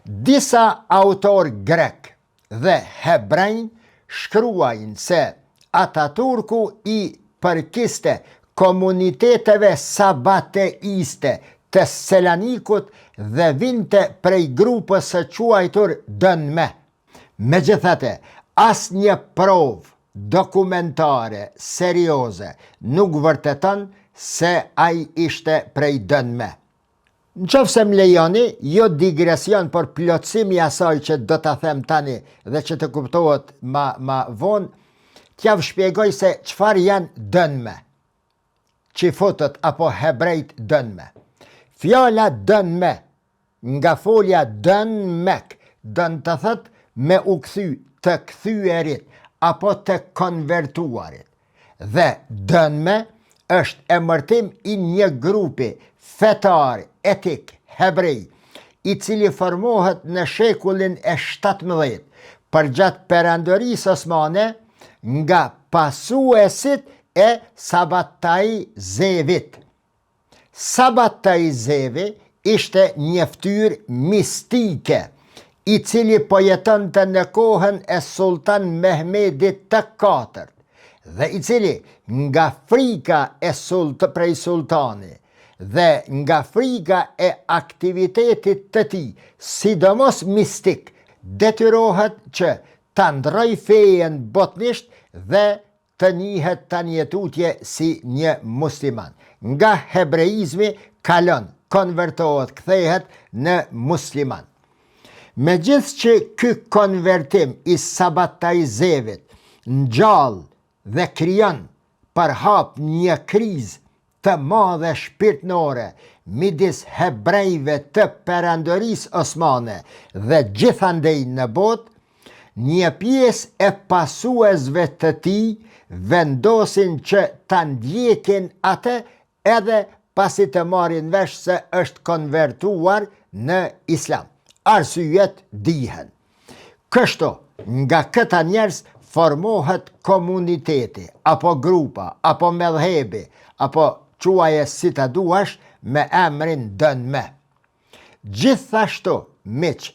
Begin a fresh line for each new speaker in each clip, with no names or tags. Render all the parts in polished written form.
Disa autor grek dhe hebrejn shkruajnë se Ataturku i përkiste komuniteteve sabateiste të Selanikut dhe vinte prej grupës së quajtur dënme. Megjithatë, asnjë provë dokumentare serioze nuk vërteton se ai ishte prej dënme. Nëse më lejoni, jo digresion, por plotësimi i asaj që do ta them tani dhe që të kuptohet ma vonë, t'ja shpjegoj se çfarë janë dënme, çifotët apo hebrejt dënme. Fjala dënme, nga folja dënmek, dën të thot me u kthy, të kthyerit apo të konvertuarit. Dhe dënme është emërtim i një grupi fetar etik hebrej, i cili formohet në shekullin e 17 përgjatë perandorisë osmane nga pasuesit e Sabbatai Zevit. Sabbatai Zevi ishte një ftyrë mistike, i cili po jetonte në kohën e Sultan Mehmedit të IV dhe i cili nga frika prej sultani dhe nga frika e aktivitetit të tij, sidomos mistik, detyrohet që ta ndroj fejen botnisht dhe të njihet tani tutje si një musliman. Nga hebreizmi kalon, konvertohet, kthehet në musliman. Megjithëse që ky konvertim i Sabbatai Zevit ngjall dhe krijon përhap një krizë të madhe shpirtërore midis hebrejve të perandorisë osmane dhe gjithandej në botë, një pjesë e pasuesve të tij vendosin që ta ndjekin atë edhe pasi të marrin vesh se është konvertuar në islam. Arsyet dihen. Kështu, nga këta njerëz formohet komuniteti, apo grupa, apo medhebi, apo quaje si të duash me emrin dënme. Gjithashtu, miq,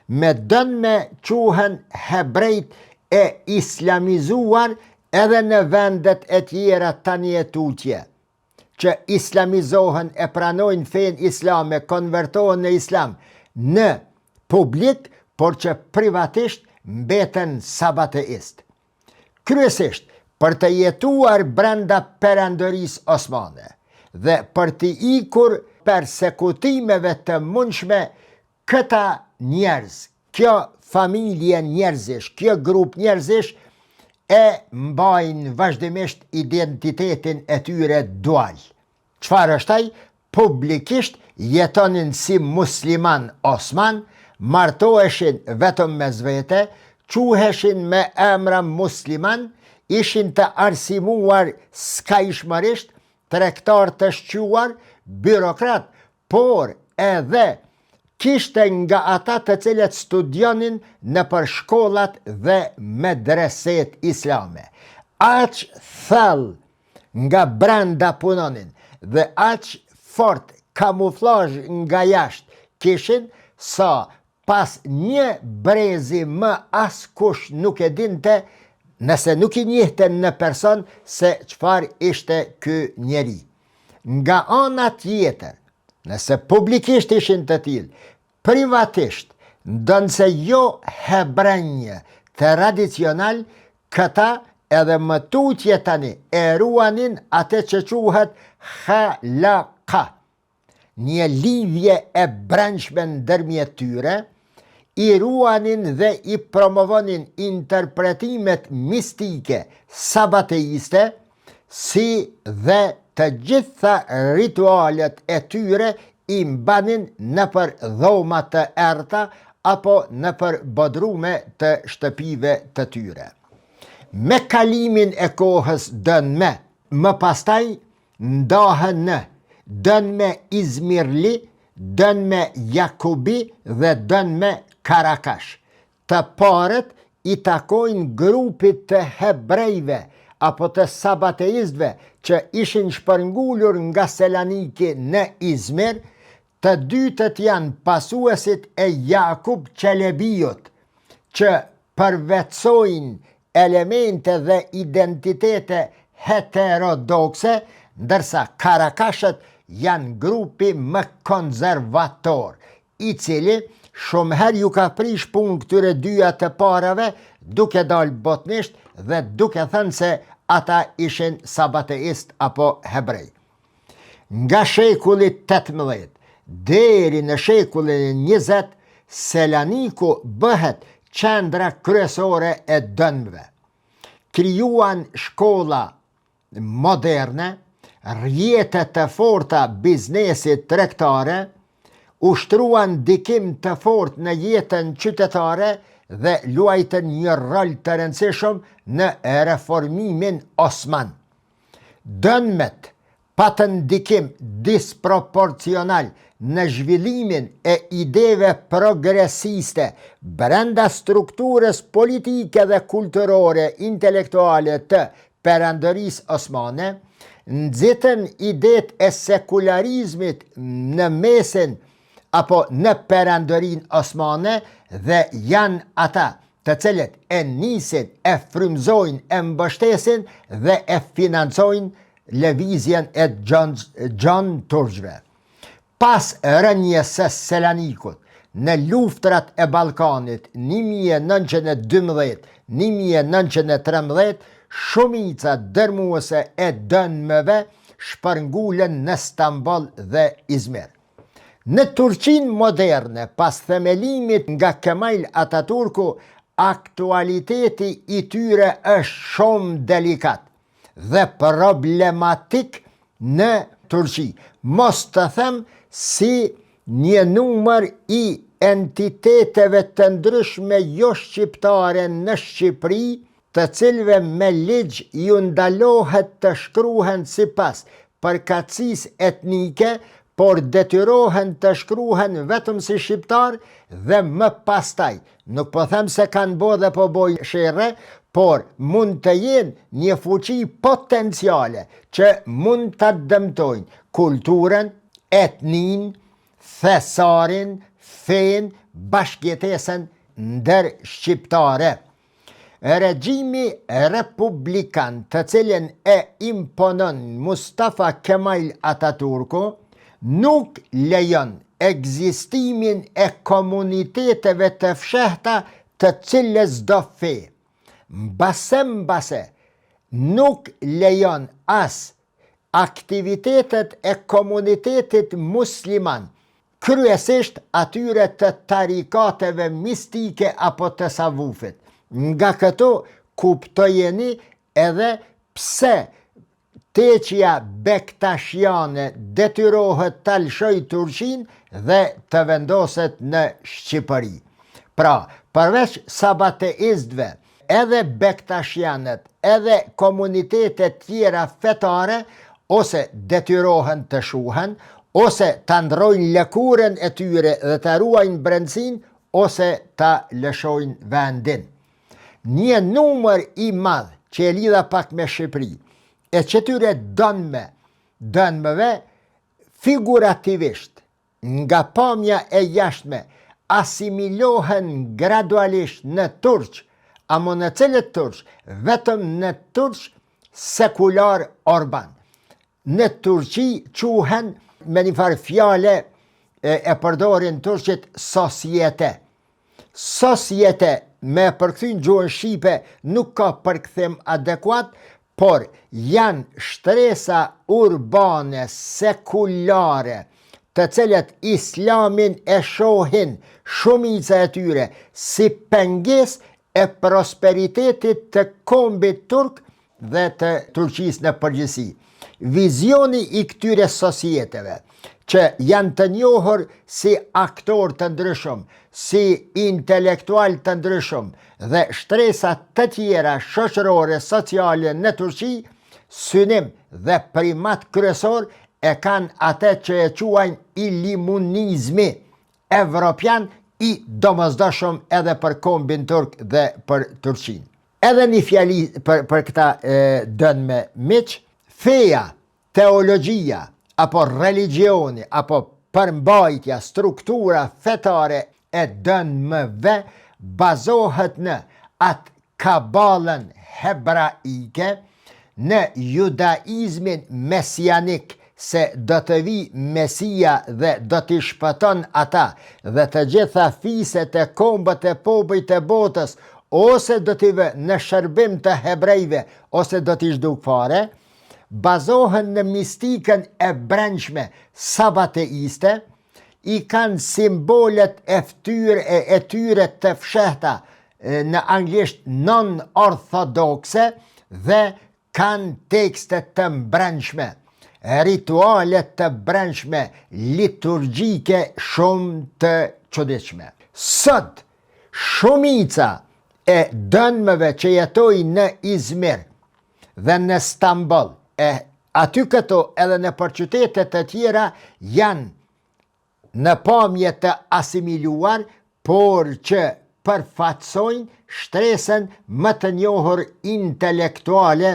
me dënme quhen hebrejt e islamizuar edhe në vendet e tjera tani tutje, që islamizohen e pranojnë fenë islame, konvertohen në islam, në publik, por që privatisht mbeten sabateist. Kryesisht, për të jetuar brenda perandorisë osmane dhe për të ikur persekutimeve të mundshme, këta njerëz, kjo familje njerëzish, kjo grup njerëzish e mbajnë vazhdimisht identitetin e tyre dual. Çfarë është ai? Publikisht jetonin si musliman osman, martoheshin vetëm mes vete, quheshin me emra musliman, ishin të arsimuar skajshmërisht, tregtar të shquar, byrokrat, por edhe kishte nga ata të cilët studionin në për shkollat dhe medreset islame. Aq thellë nga brenda punonin dhe aq fort kamuflazh nga jashtë kishin sa pas një brezi më askush nuk e dinte, nëse nuk i njihten në person, se çfarë ishte ky njeri. Nga ana tjetër, nëse publikisht ishin të tillë, privatisht, ndonse jo hebrenj tradicional, këta edhe më tutje tani e ruanin atë që quhet halaka, një lidhje e brendshme ndërmjet tyre, i ruanin dhe i promovonin interpretimet mistike sabateiste, si dhe të gjitha ritualet e tyre i mbanin nëpër dhoma të errta apo nëpër bodrume të shtëpive të tyre. Me kalimin e kohës dënme, më pastaj ndahen në dënme Izmirli, dënme Jakubi dhe dënme Karakash. Të parët i takojnë grupit të hebrejve apo të sabateistëve që ishin shpërngulur nga Selaniki në Izmir, Të dytët janë pasuesit e Jakub Çelebiut, që përvetsojnë elemente dhe identitete heterodokse, ndërsa Karakashët janë grupi më konservator, i cili shumë herë ju ka prish punë këtyre dyja të parave, duke dalë botnisht dhe duke thënë se ata ishin sabateist apo hebrej. Nga shekulli 18 deri në shekullin 20, Selaniku bëhet qendra kryesore e dënëve. Krijuan shkolla moderne, rrjete të forta biznesit tregtare, ushtruan ndikim të fortë në jetën qytetare dhe luajtën një rol të rëndësishëm në reformimin osman. Dënmet patën ndikim disproporcional në zhvillimin e ideve progresiste brenda strukturës politike dhe kulturore intelektuale të perandërisë osmane, nxitën idet e sekularizmit në mesin apo në perandërin osmane dhe janë ata të cilët e nisin, e frymëzojnë, e mbështesin dhe e financojnë lëvizjen e Gjon Turqve. Pas rënjes së Selanikut në luftrat e Ballkanit 1912-1913, shumica dërmuese e dënmeve shpërngulen në Stamboll dhe Izmir. Në Turqinë moderne, pas themelimit nga Kemal Ataturku, aktualiteti i tyre është shumë delikat dhe problematik në Turqi. Mos të them si një numër i entiteteve të ndryshme jo shqiptare në Shqipëri, të cilëve me ligj ju ndalohet të shkruhen sipas përkatësisë etnike, por detyrohen të shkruhen vetëm si shqiptar dhe më pastaj, nuk po them se kanë bo dhe po bojnë shere, por mund të jenë një fuqi potenciale që mund të dëmtojnë kulturën, etnin, thesarin, fen, bashkjetesën ndër shqiptare. Regjimi republikan të cilin e imponon Mustafa Kemal Ataturku nuk lejon ekzistimin e komuniteteve të fshehta të cilës do fe. Mbase nuk lejon as aktivitetet e komunitetit musliman, kryesisht atyre të tarikateve mistike apo të savufit. Nga këto kuptojeni edhe pse Teqja Bektashiane detyrohet të lëshoj Turqinë dhe të vendoset në Shqipëri. Pra, përveç sabateistëve, edhe Bektashianet, edhe komunitetet tjera fetare, ose detyrohen të shuhen, ose të ndrojnë lëkurën e tyre dhe të ruajnë brendësinë, ose të lëshojnë vendin. Një numër i madh që e lidha pak me Shqipëri, e qëtyre dënmeve figurativisht nga pamja e jashtme asimilohen gradualisht në turq, amo në cilët turq? Vetëm në turq sekular urban. Në Turqi quhen me një farë fjale e përdorin turqit sosiete. Sosiete me përkthyn gjuhën shqipe nuk ka përkthim adekuat, por janë shtresa urbane, sekulare, të cilët islamin e shohin shumica e tyre si pengesë e prosperitetit të kombit turk dhe të Turqisë në përgjithësi. Vizioni i këtyre sosieteve, që janë të njohur si aktor të ndryshëm, si intelektual të ndryshëm dhe shtresa të tjera shoqërore sociale në Turqi, synim dhe primat kryesor e kanë atë që e quajnë ilimunizmi evropian i domosdoshëm edhe për kombin turk dhe për Turqinë. Edhe një fjali për këta dënme miq, feja, teologjia, apo religioni, apo përmbajtja struktura fetare e dënmëve bazohet në atë kabalën hebraike, në judaizmin mesianik, se do të vi Mesia dhe do t'i shpëton ata dhe të gjitha fiset e kombët e popujt e botës, ose do t'i vë në shërbim të hebrejve, ose do t'i zhduk fare, bazohen në mistikën e brendshme sabateiste, i kanë simbolet e tyre të fshehta në anglisht non-orthodoxe dhe kanë tekstet të mbrendshme, ritualet të brendshme, liturgjike shumë të çuditshme. Sot, shumica e dënmëve që jetojnë në Izmir dhe në Stamboll, aty këto edhe në përqytetet të tjera janë në pamje të asimiluar, por që përfatsojnë shtresën më të njohur intelektuale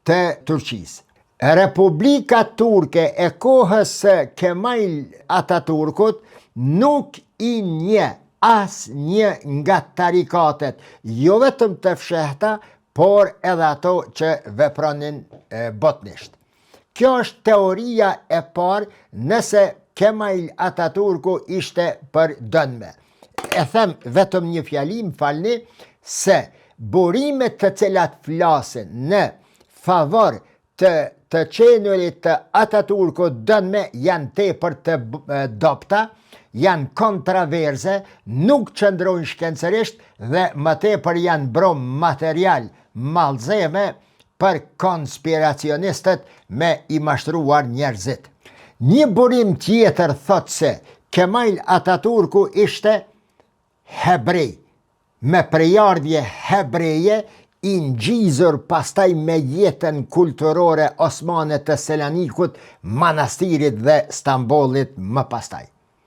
të Turqisë. Republika Turke e kohës Kemal Atatürkut nuk i nje as një nga tarikatet, jo vetëm të fshehta, por edhe ato që vepronin botnisht. Kjo është teoria e parë nëse Kemal Atatürku ishte për dënme. E them vetëm një fjalim, falni, se burimet të cilat flasin në favor të qenurit të Atatürku dënme janë tepër të dopta, janë kontraverze, nuk qëndrojnë shkencërisht dhe më tepër janë brom material mallzeme për konspiracionistët me i mashtruar njerëzit. Një burim tjetër thot se Kemal Atatürku ishte hebrej, me prejardhje hebreje, i ngjizur pastaj me jetën kulturore osmane të Selanikut, Manastirit dhe Stambollit më pastaj.